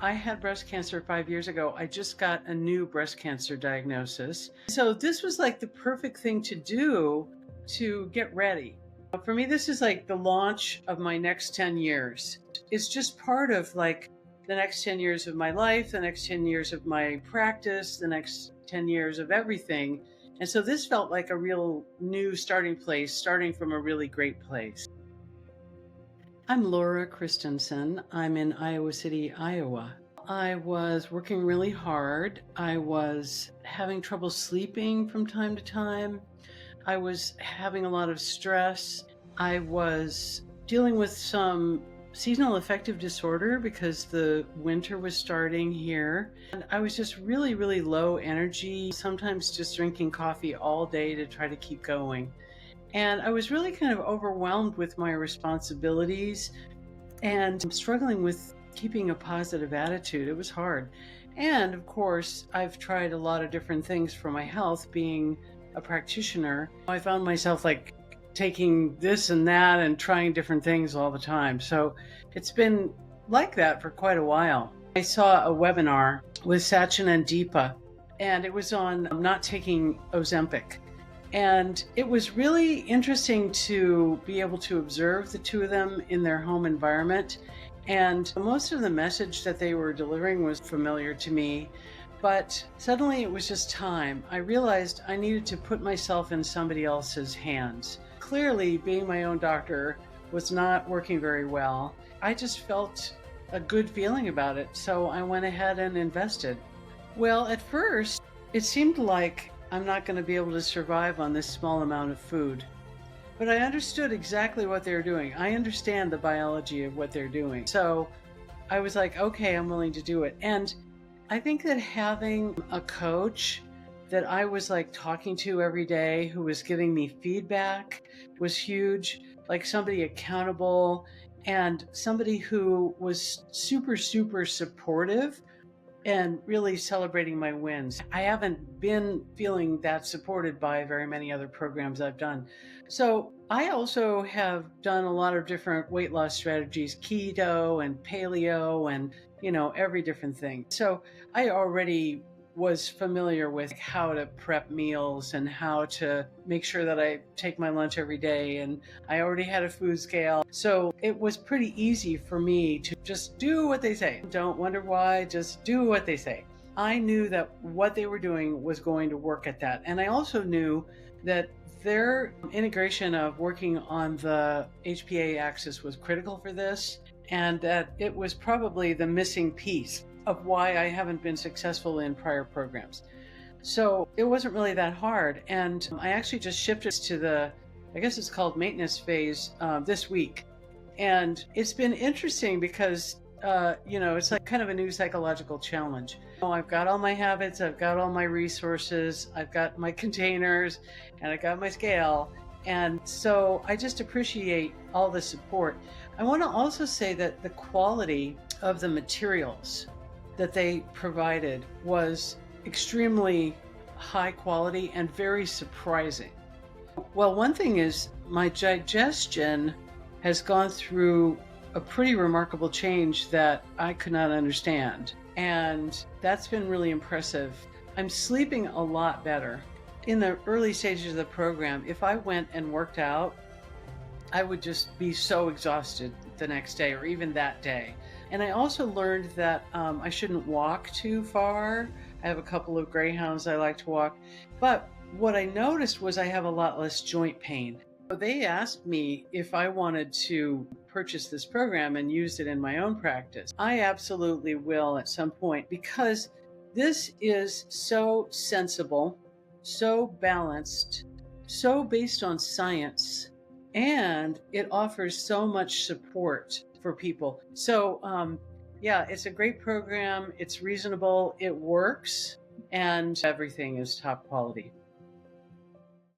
I had breast cancer 5 years ago. I just got a new breast cancer diagnosis. So this was like the perfect thing to do to get ready. For me, this is like the launch of my next 10 years. It's just part of like the next 10 years of my life, the next 10 years of my practice, the next 10 years of everything. And so this felt like a real new starting place, starting from a really great place. I'm Laura Christensen. I'm in Iowa City, Iowa. I was working really hard. I was having trouble sleeping from time to time. I was having a lot of stress. I was dealing with some seasonal affective disorder because the winter was starting here. And I was just really, really low energy, sometimes just drinking coffee all day to try to keep going. And I was really kind of overwhelmed with my responsibilities and struggling with keeping a positive attitude. It was hard. And of course, I've tried a lot of different things for my health being a practitioner. I found myself like taking this and that and trying different things all the time. So it's been like that for quite a while. I saw a webinar with Sachin and Deepa, and it was on not taking Ozempic. And it was really interesting to be able to observe the two of them in their home environment. And most of the message that they were delivering was familiar to me. But suddenly it was just time. I realized I needed to put myself in somebody else's hands. Clearly, being my own doctor was not working very well. I just felt a good feeling about it. So I went ahead and invested. Well, at first, it seemed like I'm not going to be able to survive on this small amount of food. But I understood exactly what they were doing. I understand the biology of what they're doing. So I was like, okay, I'm willing to do it. And I think that having a coach that I was like talking to every day who was giving me feedback was huge, like somebody accountable and somebody who was super, super supportive and really celebrating my wins. I haven't been feeling that supported by very many other programs I've done. So I also have done a lot of different weight loss strategies, keto and paleo and, every different thing. So I already was familiar with how to prep meals and how to make sure that I take my lunch every day. And I already had a food scale. So it was pretty easy for me to just do what they say. Don't wonder why, just do what they say. I knew that what they were doing was going to work at that. And I also knew that their integration of working on the HPA axis was critical for this, and that it was probably the missing piece of why I haven't been successful in prior programs. So it wasn't really that hard. And I actually just shifted to I guess it's called maintenance phase this week. And it's been interesting because, it's like kind of a new psychological challenge. I've got all my habits, I've got all my resources, I've got my containers, and I've got my scale. And so I just appreciate all the support. I want to also say that the quality of the materials that they provided was extremely high quality and very surprising. Well, one thing is my digestion has gone through a pretty remarkable change that I could not understand. And that's been really impressive. I'm sleeping a lot better. In the early stages of the program, if I went and worked out, I would just be so exhausted the next day or even that day. And I also learned that I shouldn't walk too far. I have a couple of greyhounds I like to walk. But what I noticed was I have a lot less joint pain. They asked me if I wanted to purchase this program and use it in my own practice. I absolutely will at some point because this is so sensible, so balanced, so based on science, and it offers so much support for people. So, it's a great program. It's reasonable. It works, and everything is top quality.